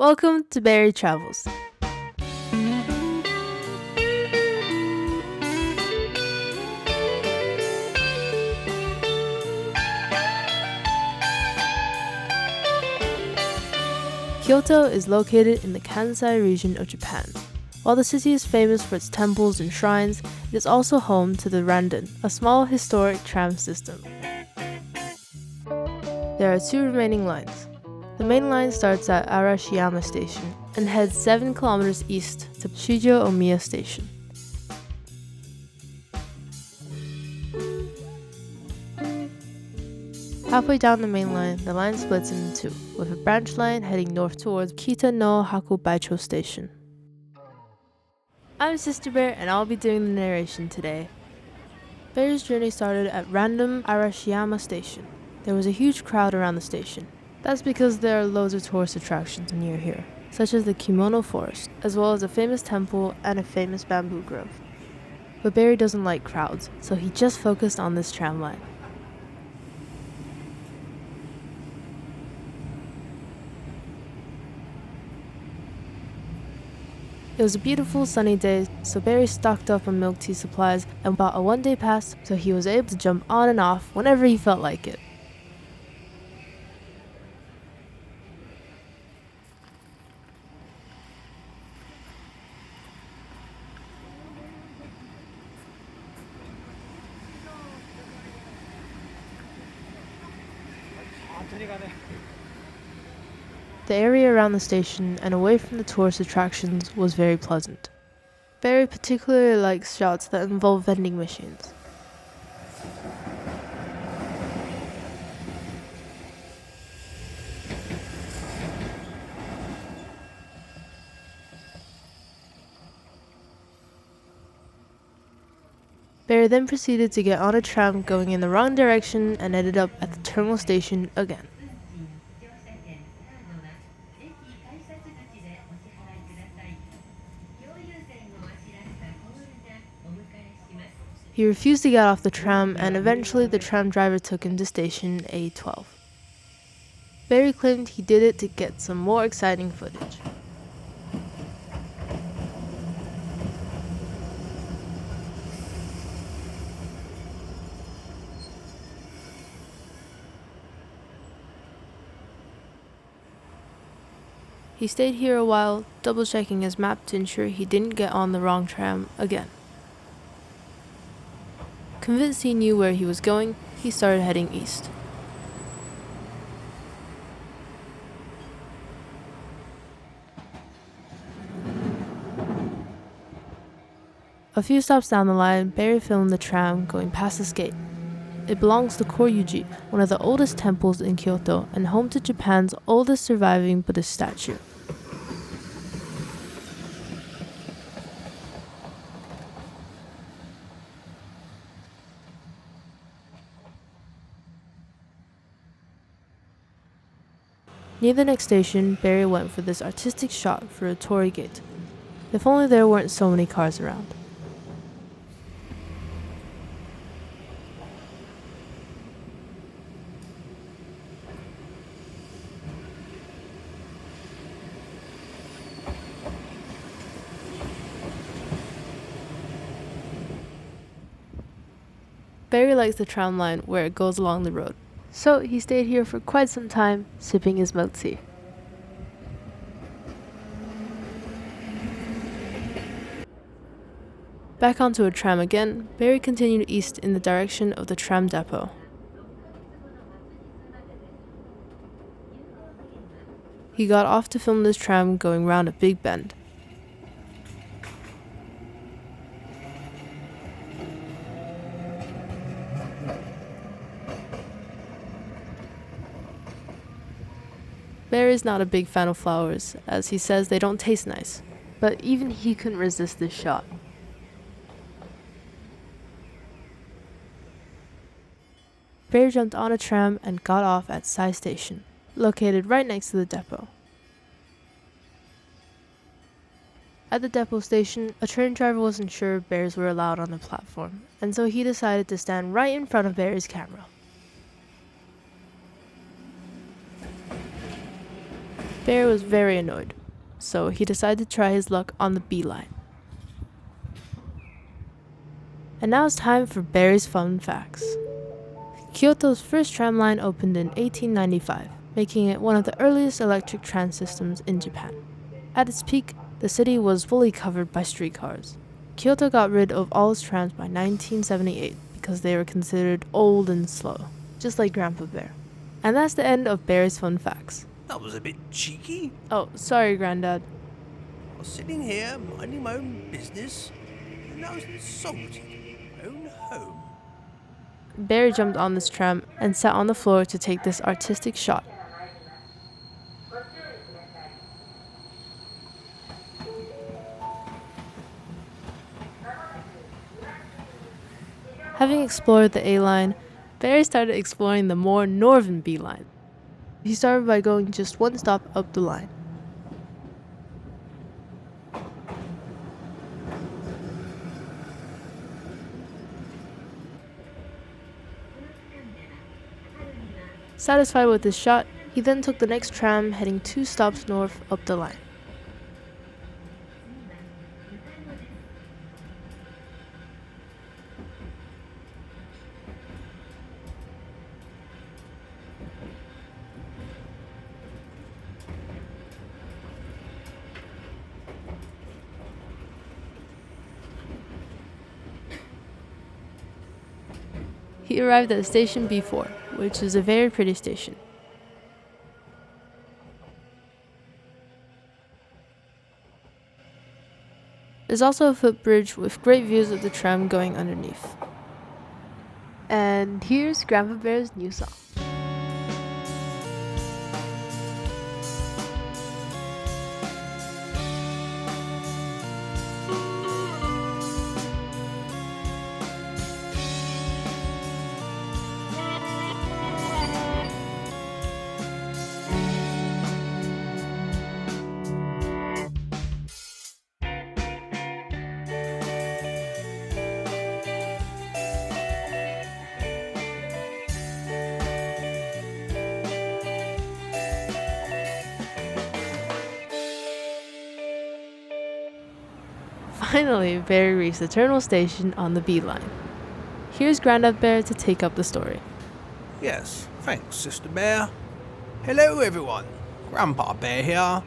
Welcome to Beary Travels. Kyoto is located in the Kansai region of Japan. While the city is famous for its temples and shrines, it is also home to the Randen, a small historic tram system. There are two remaining lines. The main line starts at Arashiyama Station and heads 7 kilometers east to Shijo-Omiya Station. Halfway down the main line, the line splits into two, with a branch line heading north towards Kitano-Hakubaichō Station. I'm Sister Bear and I'll be doing the narration today. Bear's journey started at random Arashiyama Station. There was a huge crowd around the station. That's because there are loads of tourist attractions near here, such as the Kimono Forest, as well as a famous temple and a famous bamboo grove. But Beary doesn't like crowds, so he just focused on this tram line. It was a beautiful sunny day, so Beary stocked up on milk tea supplies and bought a one-day pass so he was able to jump on and off whenever he felt like it. The area around the station and away from the tourist attractions was very pleasant. Beary particularly likes shots that involve vending machines. Beary then proceeded to get on a tram going in the wrong direction and ended up at the terminal station again. He refused to get off the tram, and eventually the tram driver took him to station A12. Beary claimed he did it to get some more exciting footage. He stayed here a while, double-checking his map to ensure he didn't get on the wrong tram again. Convinced he knew where he was going, he started heading east. A few stops down the line, Beary filmed the tram going past this gate. It belongs to Kōryū-ji, one of the oldest temples in Kyoto and home to Japan's oldest surviving Buddhist statue. Near the next station, Beary went for this artistic shot for a Torii Gate. If only there weren't so many cars around. Beary likes the tram line where it goes along the road. So he stayed here for quite some time, sipping his milk tea. Back onto a tram again, Beary continued east in the direction of the tram depot. He got off to film this tram going round a big bend. Beary is not a big fan of flowers, as he says they don't taste nice, but even he couldn't resist this shot. Beary jumped on a tram and got off at Sai Station, located right next to the depot. At the depot station, a train driver wasn't sure bears were allowed on the platform, and so he decided to stand right in front of Beary's camera. Beary was very annoyed, so he decided to try his luck on the B line. And now it's time for Beary's fun facts. Kyoto's first tram line opened in 1895, making it one of the earliest electric tram systems in Japan. At its peak, the city was fully covered by streetcars. Kyoto got rid of all its trams by 1978 because they were considered old and slow, just like Grandpa Bear. And that's the end of Beary's fun facts. That was a bit cheeky. Oh, sorry, Grandad. I was sitting here minding my own business, and I was insulted in my own home. Beary jumped on this tram and sat on the floor to take this artistic shot. Having explored the A line, Beary started exploring the more northern B line. He started by going just one stop up the line. Satisfied with his shot, he then took the next tram heading 2 stops north up the line. He arrived at station B4, which is a very pretty station. There's also a footbridge with great views of the tram going underneath. And here's Grandpa Bear's new song. Finally, Beary reached the terminal station on the B line. Here's Grandad Bear to take up the story. Yes, thanks, Sister Bear. Hello, everyone. Grandpa Bear here.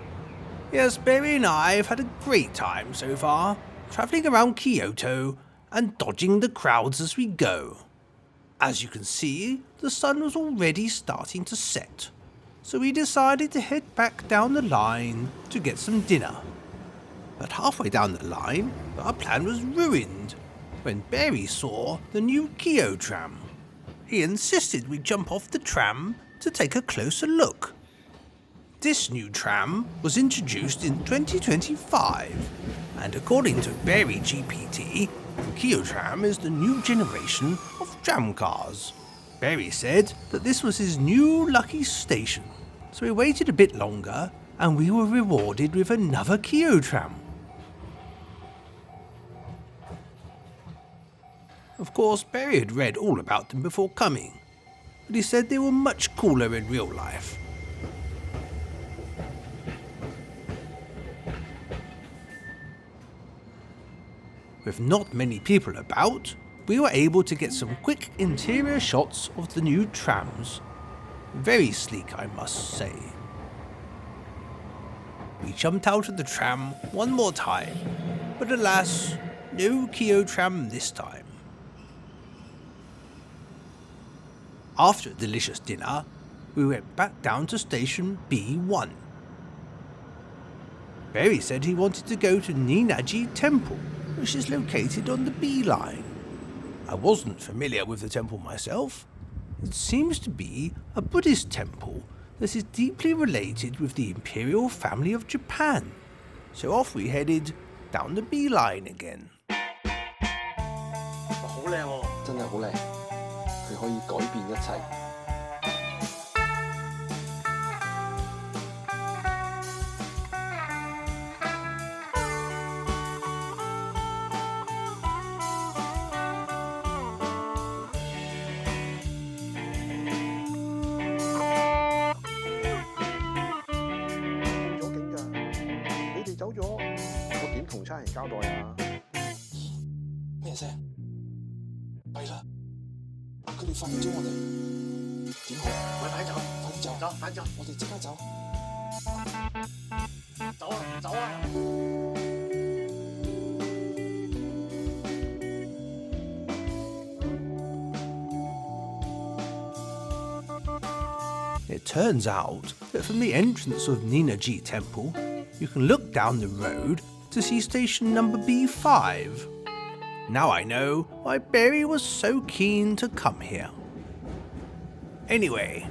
Yes, Beary and I have had a great time so far, travelling around Kyoto and dodging the crowds as we go. As you can see, the sun was already starting to set, so we decided to head back down the line to get some dinner. But halfway down the line, our plan was ruined when Beary saw the new Kyotram. He insisted we jump off the tram to take a closer look. This new tram was introduced in 2025, and according to Beary GPT, Kyotram is the new generation of tram cars. Beary said that this was his new lucky station, so we waited a bit longer and we were rewarded with another Kyotram. Of course, Beary had read all about them before coming, but he said they were much cooler in real life. With not many people about, we were able to get some quick interior shots of the new trams. Very sleek, I must say. We jumped out of the tram one more time, but alas, no Kyotram this time. After a delicious dinner, we went back down to station B1. Beary said he wanted to go to Ninna-ji Temple, which is located on the B line. I wasn't familiar with the temple myself. It seems to be a Buddhist temple that is deeply related with the imperial family of Japan. So off we headed down the B line again. 好靚喎！真係好靚，佢可以改變一切。走咗，我點同差人交代啊？咩聲？弊啦！佢哋發現咗我哋，點好？快走！快啲走！快走！我哋即刻走！走啊！走啊！ It turns out that from the entrance of Ninna-ji Temple, you can look down the road to see station number B5. Now I know why Beary was so keen to come here. Anyway,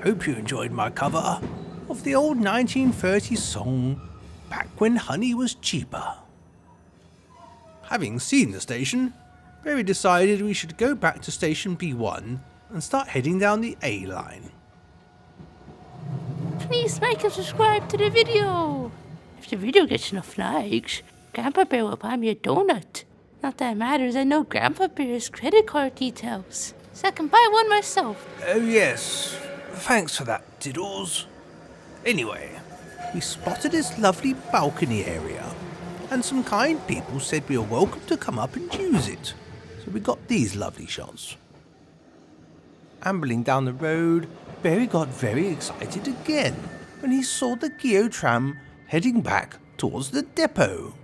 hope you enjoyed my cover of the old 1930s song, Back When Honey Was Cheaper. Having seen the station, Beary decided we should go back to station B1 and start heading down the A line. Please like and subscribe to the video. If the video gets enough likes, Grandpa Bear will buy me a donut. Not that it matters, I know Grandpa Bear's credit card details, so I can buy one myself. Oh yes, thanks for that, Tiddles. Anyway, we spotted this lovely balcony area, and some kind people said we were welcome to come up and use it, so we got these lovely shots. Ambling down the road, Beary got very excited again when he saw the Kyotram heading back towards the depot.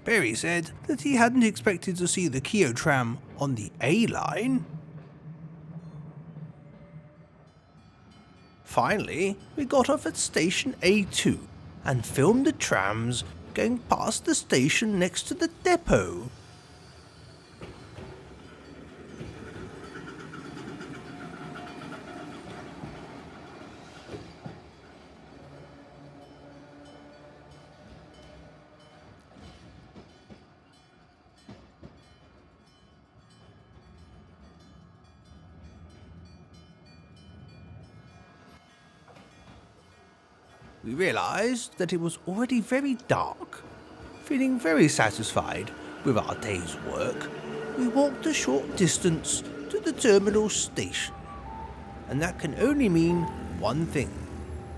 Beary said that he hadn't expected to see the Kyotram on the A line. Finally, we got off at station A2 and filmed the trams going past the station next to the depot. We realised that it was already very dark. Feeling very satisfied with our day's work, we walked a short distance to the terminal station. And that can only mean one thing.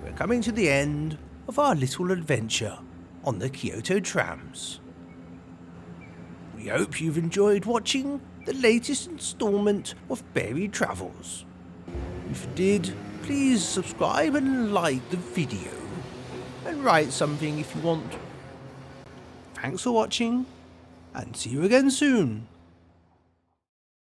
We're coming to the end of our little adventure on the Kyoto trams. We hope you've enjoyed watching the latest instalment of Beary Travels. If you did, please subscribe and like the video. And write something if you want. Thanks for watching, and see you again soon.